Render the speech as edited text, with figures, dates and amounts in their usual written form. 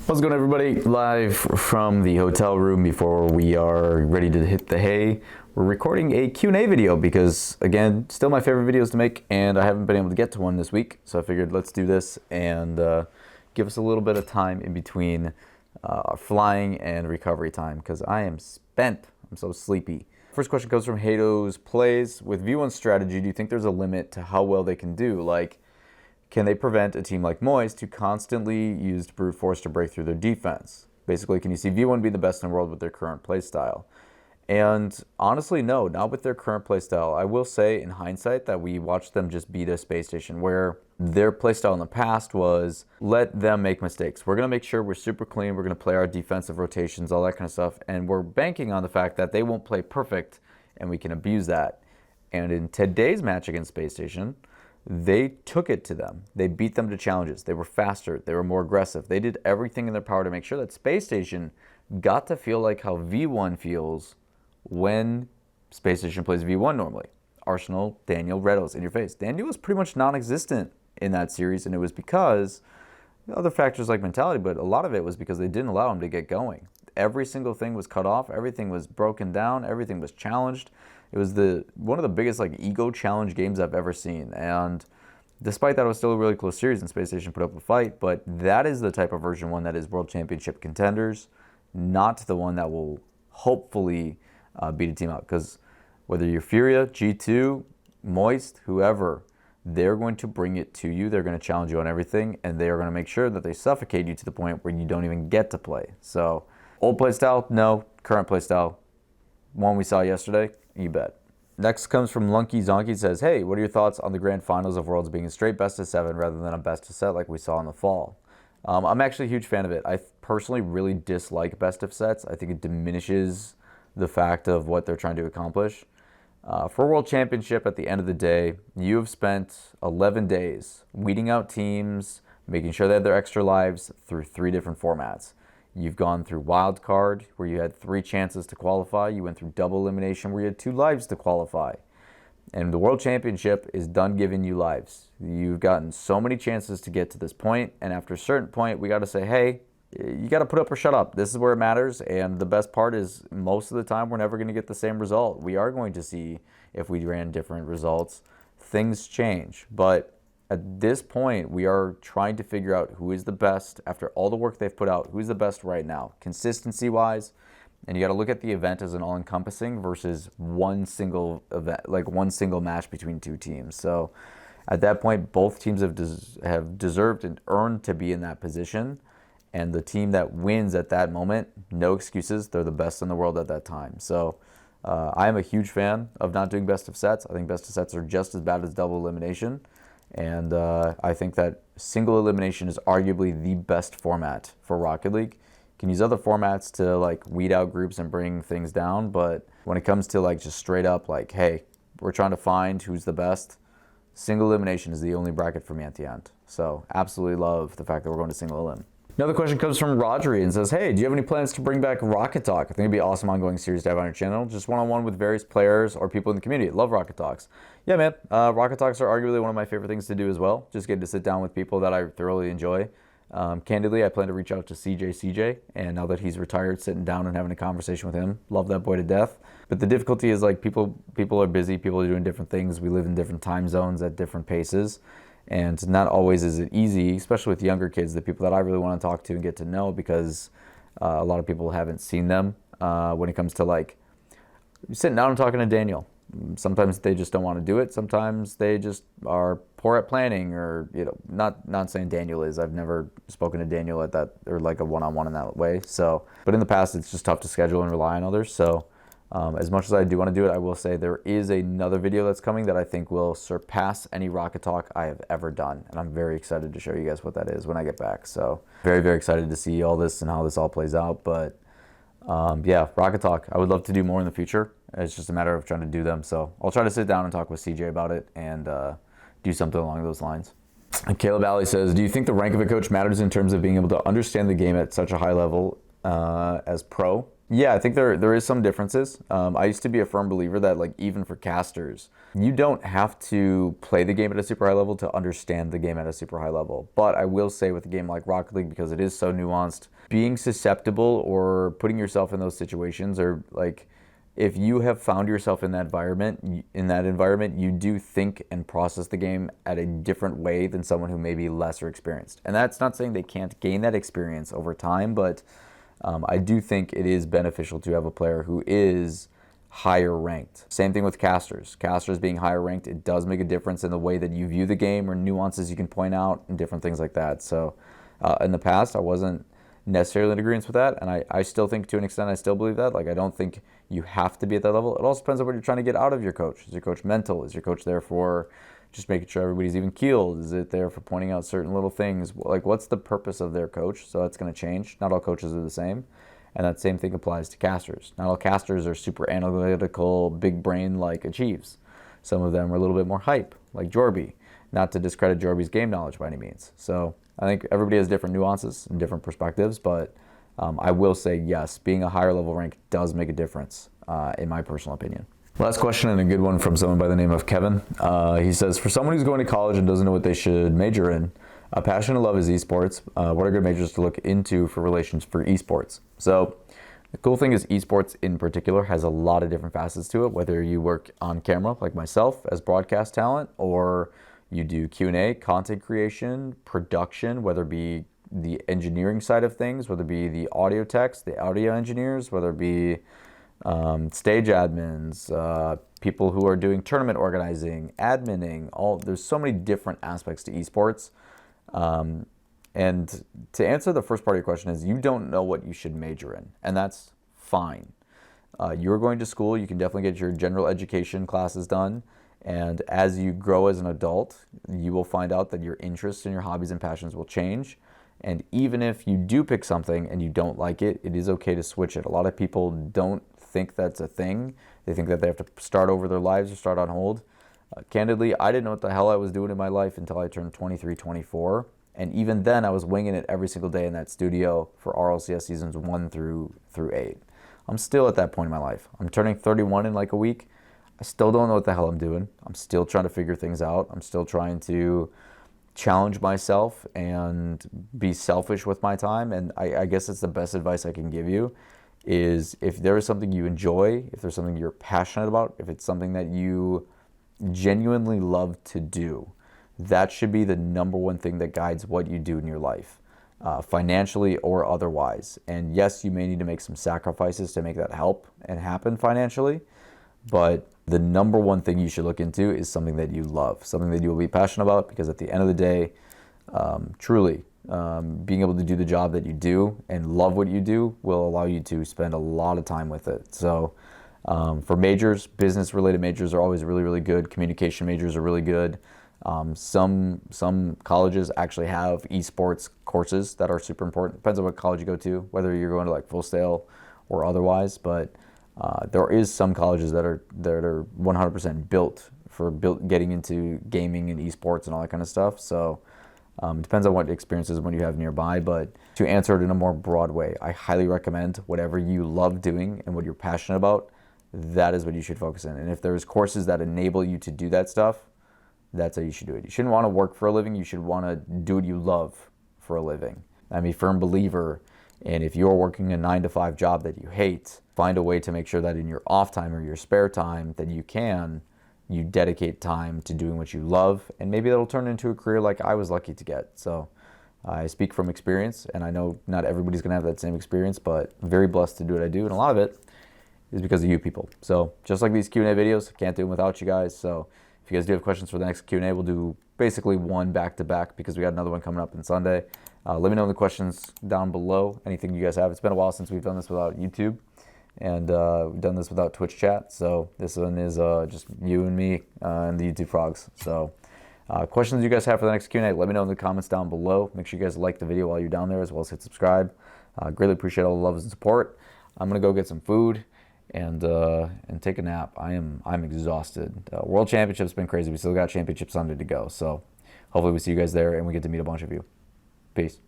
What's going on, everybody? Live from the hotel room before we are ready to hit the hay. We're recording a Q&A video because, again, still my favorite videos to make, and I haven't been able to get to one this week. So I figured let's do this and give us a little bit of time in between flying and recovery time because I am spent. I'm so sleepy. First question comes from Hados Plays. With V1 strategy, do you think there's a limit to how well they can do? Like, can they prevent a team like Moist who constantly used brute force to break through their defense? Basically, can you see V1 be the best in the world with their current playstyle? And honestly, no, not with their current playstyle. I will say in hindsight that we watched them just beat a space station where their playstyle in the past was let them make mistakes. We're going to make sure we're super clean. We're going to play our defensive rotations, all that kind of stuff. And we're banking on the fact that they won't play perfect and we can abuse that. And in today's match against Space Station, they took it to them. They beat them to challenges. They were faster. They were more aggressive. They did everything in their power to make sure that Space Station got to feel like how V1 feels when Space Station plays V1 normally. Arsenal, Daniel, Redos in your face. Daniel was pretty much non-existent in that series, and it was because other factors like mentality, but a lot of it was because they didn't allow him to get going. Every single thing was cut off. Everything was broken down. Everything was challenged. It was one of the biggest ego challenge games I've ever seen. And despite that, it was still a really close series and Space Station put up a fight. But that is the type of version 1 that is World Championship contenders, not the one that will hopefully beat a team out. Because whether you're Furia, G2, Moist, whoever, they're going to bring it to you. They're going to challenge you on everything. And they are going to make sure that they suffocate you to the point where you don't even get to play. So old playstyle, no. Current playstyle, one we saw yesterday, you bet. Next comes from Lunky Zonky. Says, hey, what are your thoughts on the grand finals of Worlds being a straight best of 7 rather than a best of set like we saw in the fall? I'm actually a huge fan of it. I personally really dislike best of sets. I think it diminishes the fact of what they're trying to accomplish. For World Championship, at the end of the day, you have spent 11 days weeding out teams, making sure they have their extra lives through 3 different formats. You've gone through wild card, where you had 3 chances to qualify. You went through double elimination, where you had 2 lives to qualify. And the World Championship is done giving you lives. You've gotten so many chances to get to this point, and after a certain point, we got to say, hey, you got to put up or shut up. This is where it matters, and the best part is most of the time, we're never going to get the same result. We are going to see if we ran different results. Things change, but at this point, we are trying to figure out who is the best after all the work they've put out. Who's the best right now, consistency-wise? And you got to look at the event as an all-encompassing versus one single event, like one single match between 2 teams. So at that point, both teams have deserved and earned to be in that position. And the team that wins at that moment, no excuses. They're the best in the world at that time. So I am a huge fan of not doing best of sets. I think best of sets are just as bad as double elimination. And I think that single elimination is arguably the best format for Rocket League. You can use other formats to weed out groups and bring things down, but when it comes to just straight up hey, we're trying to find who's the best, single elimination is the only bracket for me at the end. So absolutely love the fact that we're going to single elim. Another question comes from Rodri and says, hey, do you have any plans to bring back Rocket Talk? I think it'd be an awesome ongoing series to have on your channel, just one-on-one with various players or people in the community. Love Rocket Talks. Yeah, man, Rocket Talks are arguably one of my favorite things to do as well. Just get to sit down with people that I thoroughly enjoy. Candidly, I plan to reach out to CJ, and now that he's retired, sitting down and having a conversation with him. Love that boy to death. But the difficulty is people are busy, people are doing different things. We live in different time zones at different paces. And not always is it easy, especially with younger kids, the people that I really want to talk to and get to know, because a lot of people haven't seen them when it comes to sitting down and talking to Daniel. Sometimes they just don't want to do it. Sometimes they just are poor at planning, or not saying Daniel is. I've never spoken to Daniel at that, or a one-on-one in that way. So, but in the past, it's just tough to schedule and rely on others. So as much as I do want to do it, I will say there is another video that's coming that I think will surpass any Rocket Talk I have ever done. And I'm very excited to show you guys what that is when I get back. So very, very excited to see all this and how this all plays out. But yeah, Rocket Talk, I would love to do more in the future. It's just a matter of trying to do them. So I'll try to sit down and talk with CJ about it and do something along those lines. And Caleb Alley says, do you think the rank of a coach matters in terms of being able to understand the game at such a high level as pro? Yeah, I think there is some differences. I used to be a firm believer that even for casters, you don't have to play the game at a super high level to understand the game at a super high level. But I will say with a game like Rocket League, because it is so nuanced, being susceptible or putting yourself in those situations, or like if you have found yourself in that environment, you do think and process the game at a different way than someone who may be lesser experienced. And that's not saying they can't gain that experience over time, but I do think it is beneficial to have a player who is higher ranked. Same thing with casters. Casters being higher ranked, it does make a difference in the way that you view the game or nuances you can point out and different things like that. So in the past, I wasn't necessarily in agreement with that, and I still think to an extent I still believe that. Like, I don't think you have to be at that level. It also depends on what you're trying to get out of your coach. Is your coach mental? Is your coach there for just making sure everybody's even keeled? Is it there for pointing out certain little things? Like, what's the purpose of their coach? So that's going to change. Not all coaches are the same, and that same thing applies to casters. Not all casters are super analytical, big brain like Achieves. Some of them are a little bit more hype, like Jorby. Not to discredit Jorby's game knowledge by any means. So I think everybody has different nuances and different perspectives, but I will say yes, being a higher level rank does make a difference, in my personal opinion. Last question, and a good one from someone by the name of Kevin. He says, for someone who's going to college and doesn't know what they should major in, a passion and love is esports. What are good majors to look into for relations for esports? So the cool thing is esports in particular has a lot of different facets to it, whether you work on camera like myself as broadcast talent, or you do Q&A, content creation, production, whether it be the engineering side of things, whether it be the audio techs, the audio engineers, whether it be stage admins, people who are doing tournament organizing, adminning. There's so many different aspects to esports. And to answer the first part of your question is, you don't know what you should major in, and that's fine. You're going to school, you can definitely get your general education classes done. And as you grow as an adult, you will find out that your interests and your hobbies and passions will change. And even if you do pick something and you don't like it, it is okay to switch it. A lot of people don't think that's a thing. They think that they have to start over their lives or start on hold. Candidly, I didn't know what the hell I was doing in my life until I turned 23, 24. And even then, I was winging it every single day in that studio for RLCS seasons 1 through 8. I'm still at that point in my life. I'm turning 31 in like a week. I still don't know what the hell I'm doing. I'm still trying to figure things out. I'm still trying to challenge myself and be selfish with my time. And I guess it's the best advice I can give you is, if there is something you enjoy, if there's something you're passionate about, if it's something that you genuinely love to do, that should be the number one thing that guides what you do in your life, financially or otherwise. And yes, you may need to make some sacrifices to make that help and happen financially, but the number one thing you should look into is something that you love, something that you will be passionate about, because at the end of the day, truly, being able to do the job that you do and love what you do will allow you to spend a lot of time with it. So for majors, business-related majors are always really, really good. Communication majors are really good. Some colleges actually have esports courses that are super important. Depends on what college you go to, whether you're going to like Full Sail or otherwise, but there is some colleges that are 100% built for getting into gaming and esports and all that kind of stuff. So it depends on what experiences when you have nearby. But to answer it in a more broad way, I highly recommend whatever you love doing and what you're passionate about, that is what you should focus on. And if there's courses that enable you to do that stuff, that's how you should do it. You shouldn't want to work for a living. You should want to do what you love for a living. I'm a firm believer, and if you're working a 9-to-5 job that you hate, find a way to make sure that in your off time or your spare time that you dedicate time to doing what you love, and maybe that'll turn into a career like I was lucky to get. So I speak from experience, and I know not everybody's going to have that same experience, but I'm very blessed to do what I do, and a lot of it is because of you people. So just like these Q&A videos, I can't do them without you guys. So if you guys do have questions for the next Q&A, we'll do basically one back-to-back because we got another one coming up on Sunday. Let me know in the questions down below, anything you guys have. It's been a while since we've done this without YouTube, and we've done this without Twitch chat. So this one is just you and me and the YouTube frogs. So questions you guys have for the next Q&A, let me know in the comments down below. Make sure you guys like the video while you're down there, as well as hit subscribe. Greatly appreciate all the love and support. I'm going to go get some food and take a nap. I'm exhausted. World Championship's been crazy. We still got Championship Sunday to go. So hopefully we see you guys there and we get to meet a bunch of you. Peace.